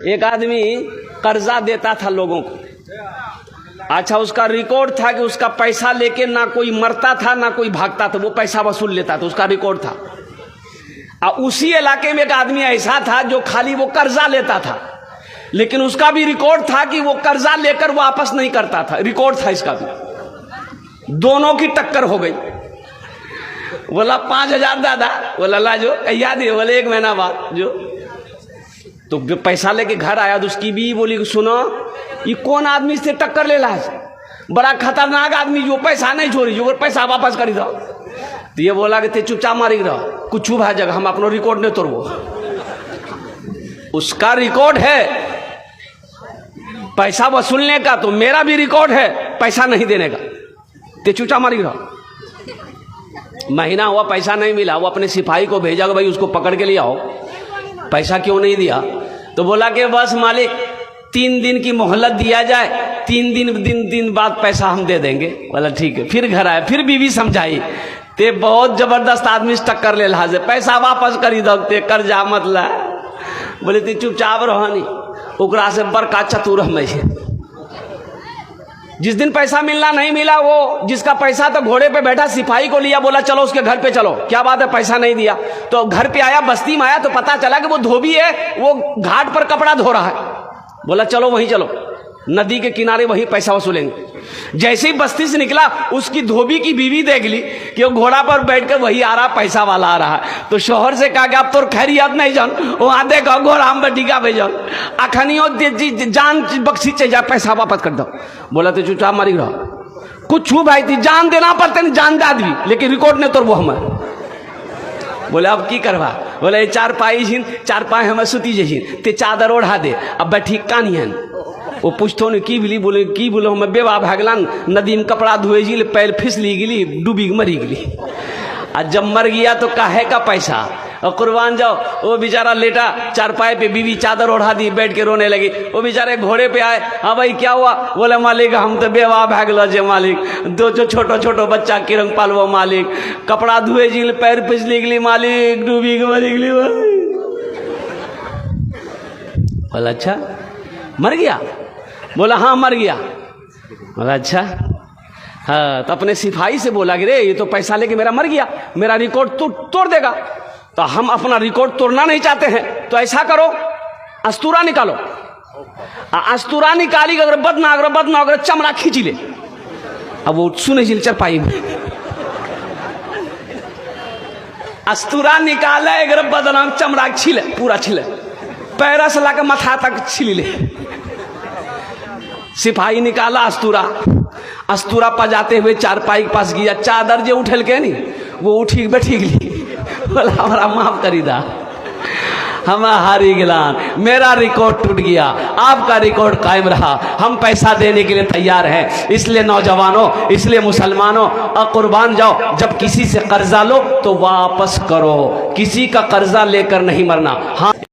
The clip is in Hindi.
एक आदमी कर्जा देता था लोगों को। अच्छा, उसका रिकॉर्ड था कि उसका पैसा लेके ना कोई मरता था ना कोई भागता था, वो पैसा वसूल लेता था, उसका रिकॉर्ड था। और उसी इलाके में एक आदमी ऐसा था जो खाली वो कर्जा लेता था, लेकिन उसका भी रिकॉर्ड था कि वो कर्जा लेकर वापस नहीं करता था, रिकॉर्ड था इसका भी। दोनों की टक्कर हो गई। बोला 5,000 दादा, बोला ला जो याद है, बोले 1 महीना बाद जो। तो पैसा लेके घर आया तो उसकी भी बोली सुनो ये कौन आदमी से टक्कर ले रहा है, बड़ा खतरनाक आदमी जो पैसा नहीं छोड़ी, जो पैसा वापस करी दो। तो ये बोला कि ते चुपचाप मारी रहो, कुछ भाई जगह हम अपना रिकॉर्ड नहीं तोड़ो। उसका रिकॉर्ड है पैसा वसूलने का, तो मेरा भी रिकॉर्ड है पैसा नहीं देने का, ते चुपचाप मारी रहो। महीना हुआ पैसा नहीं मिला, वो अपने सिपाही को भेजा कि भाई उसको पकड़ के ले आओ, पैसा क्यों नहीं दिया। तो बोला कि बस मालिक 3 दिन की मोहलत दिया जाए, 3 दिन बाद पैसा हम दे देंगे। बोला ठीक है। फिर घर आए, फिर बीवी समझाई, ते बहुत जबरदस्त आदमी से टक्कर ले रहा है, पैसा वापस करी दो, ते कर्जा मत ला। बोले ते चुपचाप रहो नहीं, ओकरा से बड़का चतुर हम है। जिस दिन पैसा मिलना नहीं मिला, वो जिसका पैसा तो घोड़े पे बैठा सिपाही को लिया, बोला चलो उसके घर पे चलो, क्या बात है पैसा नहीं दिया। तो घर पे आया, बस्ती में आया तो पता चला कि वो धोबी है, वो घाट पर कपड़ा धो रहा है। बोला चलो वहीं चलो, नदी के किनारे वहीं पैसा वसूलेंगे। जैसे ही बस्ती से निकला, उसकी धोबी की बीवी देख ली कि वो घोड़ा पर बैठकर वही आ रहा, पैसा वाला आ रहा है। तो शोहर से कहा कि अब तो खैरियत नहीं जान, वहां देखो घोड़ा हम बैठिका भेजन, अखनियो जान बख्शी चाहिए, पैसा वापस कर दो। बोला तो चुपचाप मारी रहो, कुछ भाई थी जान देना पड़ते नहीं, जान दाद भी, लेकिन रिकॉर्ड नहीं तो वो हमें। बोले अब की करवा। बोले 4 पाई झीन, 4 पाए हमें सुती जैसी, ते चादर ओढ़ा दे, अब बैठी कानियन। वो पूछतो ने की बोली, बोले की बोलो हमें बेवा भागलान, नदी में कपड़ा धोए जी, पैर फिसली गिली, डूबी मरी गिली। और जब मर गया तो काहे का पैसा, और कुर्बान जाओ। वो बेचारा लेटा 4 पाए पे, बीवी चादर ओढ़ा दी, बैठ के रोने लगी। वो बेचारे घोड़े पे आए, हाँ भाई क्या हुआ। बोले मालिक हम तो बेवा भागल जे मालिक, 2 छोटो बच्चा की रंग पालवो मालिक, कपड़ा धुए जी, पैर फिसली गिली मालिक, डूबी मरी गिली। बोला अच्छा मर गया। बोला हाँ मर गया। बोला अच्छा हाँ। तो अपने सिपाही से बोला कि रे ये तो पैसा लेके मेरा मर गया, मेरा रिकॉर्ड तोड़ देगा। तो हम अपना रिकॉर्ड तोड़ना नहीं चाहते हैं, तो ऐसा करो अस्तूरा निकालो। अस्तूरा निकाली, अगर बद ना अगर चमड़ा खींच ले। अब वो सुने जी चरपाई में अस्तूरा निकाले, अगर बदनाम चमड़ा छिले, पूरा छिले, पैरा से लाकर माथा तक छिली ले। सिपाही निकाला अस्तूरा पजाते हुए 4 पाई के पास गया, चादर जो उठल के नहीं, वो उठी बैठी गई। बोला हमारा माफ करी दा, हम हारी गिलान, मेरा रिकॉर्ड टूट गया, आपका रिकॉर्ड कायम रहा, हम पैसा देने के लिए तैयार हैं। इसलिए नौजवानों, इसलिए मुसलमानों, कुर्बान जाओ, जब किसी से कर्जा लो तो वापस करो, किसी का कर्जा लेकर नहीं मरना। हाँ।